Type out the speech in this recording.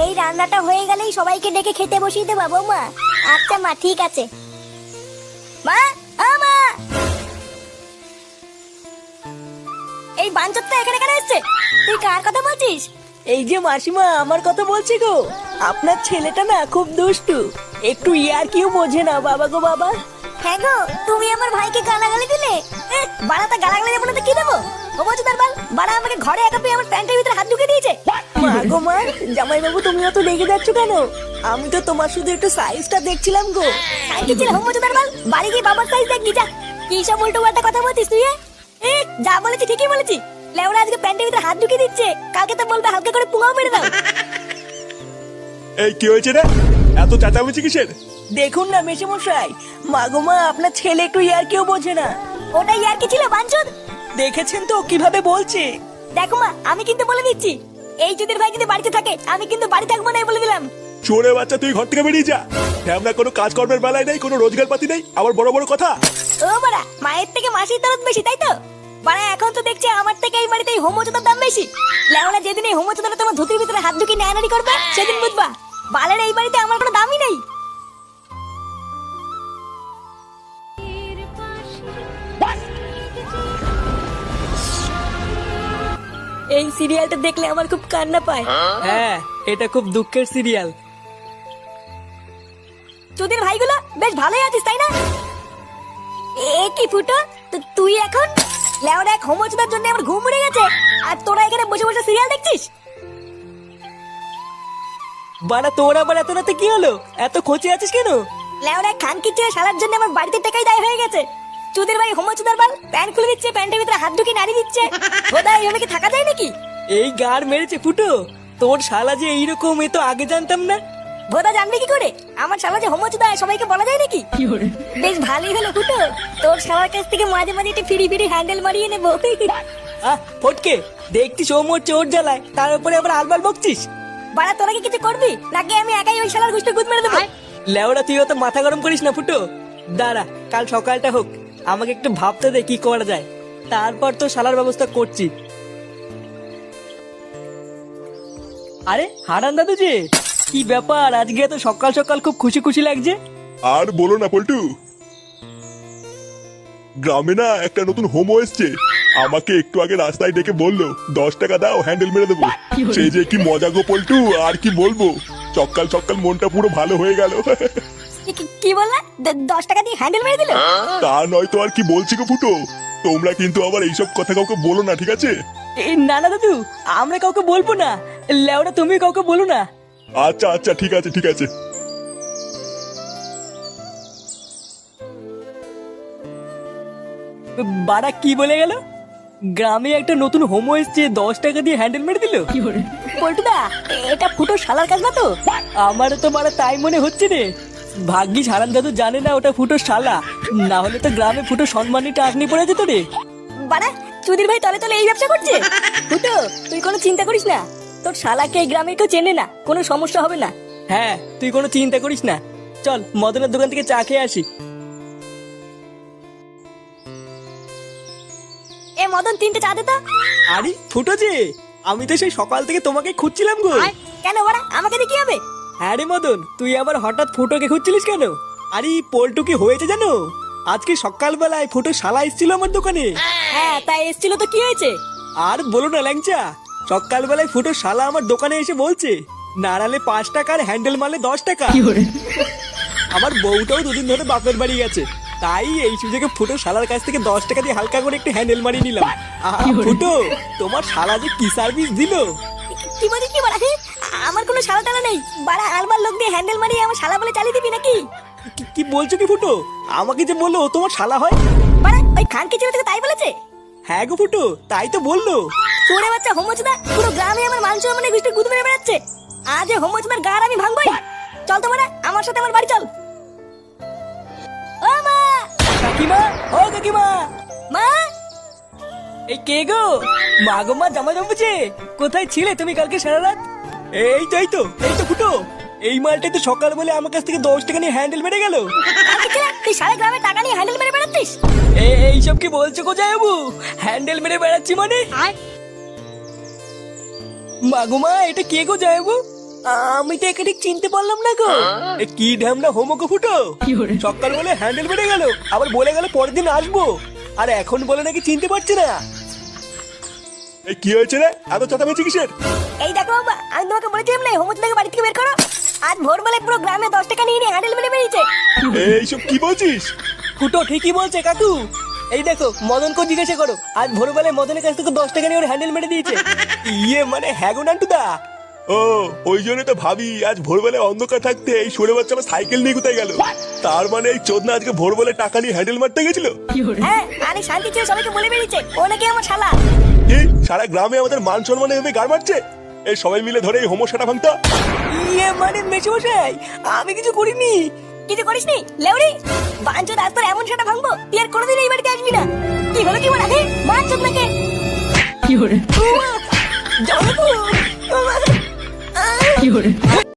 এই রান্নাটা হয়ে গেলেই সবাইকে ডেকে খেতে বসিয়ে দেবো বৌমা। আচ্ছা মা, ঠিক আছে। মা, ও মা, এই বাঞ্চতটা এখানে কেন এসছে? তুই কার কথা বলছিস? এই যে মাসিমা, আমার কথা বলছি গো। আপনার ছেলেটা না খুব দুষ্টু, একটু ইয়ার কিউ বোঝে না বাবা গো বাবা। হ্যাঁ গো, তুমি আমার ভাইকে গালাগালি দিলে। বাড়াটা গালাগালি দেবো না তো কি দেবো? ও বলছো তার বাল, বাড়া আমাকে ঘরে একা পেয়ে আমার প্যান্টের ভিতরে হাত ঢুকে দিয়েছে। মা গো মা, জামাই বাবু তুমি অত রেগে যাচ্ছ কেন? আমি তো তোমার শুধু একটু সাইজটা দেখছিলাম গো। কি ছিল হোম তার বাল? বাড়ি গিয়ে বাবার সাইজ দেখবি যা। কি সব উল্টো পাল্টা কথা বলছিস তুই? যা বলেছি ঠিকই বলেছি। লেওরা আজকে প্যান্টের ভিতরে হাত ঢুকে দিচ্ছে, কালকে তো বলবে হালকা করে পুঙাও মেরে দাও। এই কি হয়েছে রে? এত চেঁচামেচি কিসের? দেখুন না মেশামশাই, মা গো মা, আপনার ছেলে একটু ইয়ার কিউ বোঝে না। ওটাই আর কি ছিল বাঞ্চদ? দেখেছেন তো কিভাবে বলছে। দেখো মা, আমি কিন্তু বলে দিচ্ছি, এই যুদের ভাই যদি বাড়িতে থাকে আমি কিন্তু বাড়ি থাকবো না, বলে দিলাম। চোরে বাচ্চা, তুই ঘর থেকে বেরিয়ে যা। আমরা কোনো কাজকর্মের বেলায় নেই, কোনো রোজগার পাতি নেই, আবার বড় বড় কথা। ও বাড়া, মায়ের থেকে মাসির দরদ বেশি, তাই তো? বাড়া এখন তো দেখছি আমার থেকে এই বাড়িতে এই হোমোচোদার দাম বেশি। লেওলা যেদিন এই হোমোচোদাটা তোমার ধুতির ভিতরে হাত ঢুকিয়ে নেয়ানারি করবে সেদিন বুঝবা বালের এই বাড়িতে আমার কোনো দামই নেই। এই সিরিয়ালটা দেখলে আমার খুব কান্না পায়। হ্যাঁ, এটা খুব দুঃখের সিরিয়াল। তোদের ভাইগুলো বেশ ভালোই আছিস, তাই না? এ কি ফুটো, তুই এখন লেওরা এক হোমোচোদার জন্য আমার ঘুম উড়ে গেছে, আর তোরা এখানে বসে বসে সিরিয়াল দেখছিস? বাড়া তোর আবার এত রাতে কি হলো? এত খোঁচে আছিস কেন? লেওরা খান কিচ্ছুরে সারার জন্য আমার বাড়িতে টাকাই দায় হয়ে গেছে। চুদের ভাই হোমোচোদার বাল প্যান্ট খুলে দিচ্ছে, প্যান্টের ভিতরে হাত ঢুকিয়ে নাড়ি দিচ্ছে। ওদা এইভাবে কি থাকা যায় নাকি? এই গার মেরেছে ফুটো, তোর শালা যে এইরকম, এ তো আগে জানতাম না। ভোদা জানবে কি করে? আমার শালা যে হোমোচোদা সবাইকে বলা যায় নাকি? বেশ ভালোই হলো ফুটো, তোর শালার কাছ থেকে মাঝে মাঝে একটু ফিরি ফিরি হ্যান্ডেল মারিয়ে নেবো। ফটকে, দেখতিস ও মোর চোর জ্বালায়, তার উপরে আবার আলবাল বকছিস। বাড়া তোরা কি কিছু করবি নাকি আমি একাই ওই শালার গুষ্টি গুদ মেরে দেবো? লেওড়া তুই অত মাথা গরম করিস না ফুটো। দাঁড়া, কাল সকালটা হোক, আমাকে একটু ভাবতে দে কি করা যায়, তারপর তো শালার ব্যবস্থা করছি। আরে হারান দাদু যে, কি ব্যাপার আজকে এত সকাল সকাল খুব খুশি খুশি লাগছে? আর বলো না পল্টু, গ্রামে না একটা নতুন হোমো এসছে। আমাকে একটু আগে রাস্তায় ডেকে বললো 10 টাকা দাও, হ্যান্ডেল মেরে দেবো। সেই যে কি মজা গো পল্টু, আর কি বলবো। সকাল সকাল মনটা পুরো ভালো হয়ে গেল। কি বললা? 10 টাকা দিয়ে হ্যান্ডেল মেরে দিল? তা নয় তো আর কি বলছি গো ফুটো। তোমরা কিন্তু আবার এইসব কথা কাউকে বলো না, ঠিক আছে? না না দাদু, আমরা কাউকে বলবো না। লেওড়া তুমি কাউকে বলো না। আচ্ছা আচ্ছা, ঠিক আছে ঠিক আছে। বাড়া কি বলে গেল? গ্রামে একটা নতুন হোমো এসছে, 10 টাকা দিয়ে হ্যান্ডেল মেরে দিল। পল্টুদা, এটা ফুটো শালার কাজ না তো? আমারও তো বাড়া তাই মনে হচ্ছে রে। ভাগ্যিস হারান দাদু জানে না ওটা ফুটো শালা, না হলে তো গ্রামে ফুটো সম্মানীটা আপনি পড়ে যেত রে। বাড়া চুদির ভাই তলে তলে এই ব্যবসা করছে। ফুটো তুই কোনো চিন্তা করিস না, তোর শালাকে এই গ্রামের কেউ চেনে না, কোনো সমস্যা হবে না। হ্যাঁ, তুই কোনো চিন্তা করিস না। চল মদনের দোকান থেকে চা খেয়ে আসি। এ মদন, 3টে চা দে তো। আরে ফুটো যে, আমি তো সেই সকাল থেকে তোমাকে খুঁজছিলাম গো। কেন বাড়া, আমাকে দিয়ে কি হবে? হ্যাঁ রে মদন, তুই আবার হঠাৎ ফুটোকে খুঁজছিলিস কেন? আরে পল্টু কি হয়েছে জানো? আজকে সকালবেলায় ফুটো শালা এসেছিল আমার দোকানে। হ্যাঁ তাই এসেছিল তো কি হয়েছে? আর বলো না ল্যাংচা, সকালবেলায় ফুটো শালা আমার দোকানে এসে বলছে নাড়ালে 5 টাকার হ্যান্ডেল মারলে 10 টাকা। আমার বউটাও দুদিন ধরে বাপের বাড়ি গেছে, তাই এই সুযোগে ফুটো শালার কাছ থেকে 10 টাকা দিয়ে হালকা করে একটু হ্যান্ডেল মারিয়ে নিলাম। ফুটো, তোমার শালা যে কি সার্ভিস দিল! কি বলিস কি বাড়া? আমার কোনো শালা টালা নেই বাড়া, আলবার লোক দিয়ে হ্যান্ডেল মারিয়ে আমার শালা বলে চালিয়ে দিবি নাকি? কি বলছো কি ফুটো? আমাকে যে বললো ও তোমার শালা হয়। বাড়া ওই খান কিচুরে থেকে তাই বলেছে? হ্যাঁ গো ফুটো, তাই তো বললো। তোরে বাচ্চা হোমোচোদা, পুরো গ্রামে আমার মান সম্মানের গুষ্টি গুদ মেরে বেড়াচ্ছে। আজ হোমোচোদার গার আমি ভাঙবই। চল তো বাড়া, আমার সাথে আমার বাড়ি চল। ও মা! কাকিমা, ও কাকিমা! মা! এই কে গো? মা গো মা, জামা জমেছে। কোথায় ছিলে তুমি কালকে সারা রাত? এই তো এই তো এই তো ফুটো, এই মালটাই তো সকাল বলে আমার কাছ থেকে 10 টাকা নিয়ে হ্যান্ডেল মেরে গেল। তুই সারা গ্রামে টাকা নিয়ে হ্যান্ডেল মেরে বেড়াচ্ছিস? এইসব কি বলছো গো জায়াবু? হ্যান্ডেল মেরে বেড়াচ্ছি মানে? মা গো মা, এটা কে গো জায়াবু? আমি তো একে ঠিক চিনতে পারলাম না গো। এ কি ঢ্যামনা হোমো গো ফুটো, সকাল বলে হ্যান্ডেল বেড়ে গেল, আবার বলে গেল পরের দিন আসবো, আর এখন বলে নাকি চিনতে পারছে না। এই কি হয়েছে রে, এত চেঁচামেচি কিসের? এই দেখো বাবা, আমি তোমাকে বলেছিলাম না হোমচুদাকে বাড়ি থেকে বের করো। আজ ভোরবেলায় পুরো গ্রামে 10 টাকা নিয়ে নিয়ে হ্যান্ডেল মেরে বেরিয়েছে। এইসব কি বলছিস? ফুটো ঠিকই বলছে কাকু। এই দেখো মদনকে জিজ্ঞাসা করো, আজ ভোরবেলায় মদনের কাছ থেকে 10 টাকা নিয়ে ওর হ্যান্ডেল মেরে দিয়েছে। ইয়ে মানে হ্যাঁ গো নান্টুদা। ও ওই জন্য তো ভাবি আজ ভোরবেলায় অন্ধকার থাকতে এই সরে বাচ্চা আমার সাইকেল নিয়ে কোথায় গেল। তার মানে এই চোদনা আজকে ভোরবেলায় টাকা নিয়ে হ্যান্ডেল মারতে গেছিল। হ্যাঁ, আরে শান্তি ছিল সবাইকে বলে বেরিয়েছে ও নাকি আমার শালা। কি সারা গ্রামে আমাদের মান সম্মানে এভাবে গাড় মারছে? এই সবাই মিলে ধরে এই হোমোসাটা ভাঙতা। ইয়ে মানে মেশমশাই আমি কিছু করিনি। কিছু করিসনি লেউড়ি? বাঞ্চো দাস তোর এমন সেটা ভাঙবো তুই আর কোনোদিন এই বাড়িতে আসবি না। কি হলো কি বল আগে মার চোদ নাকে। কি হরে?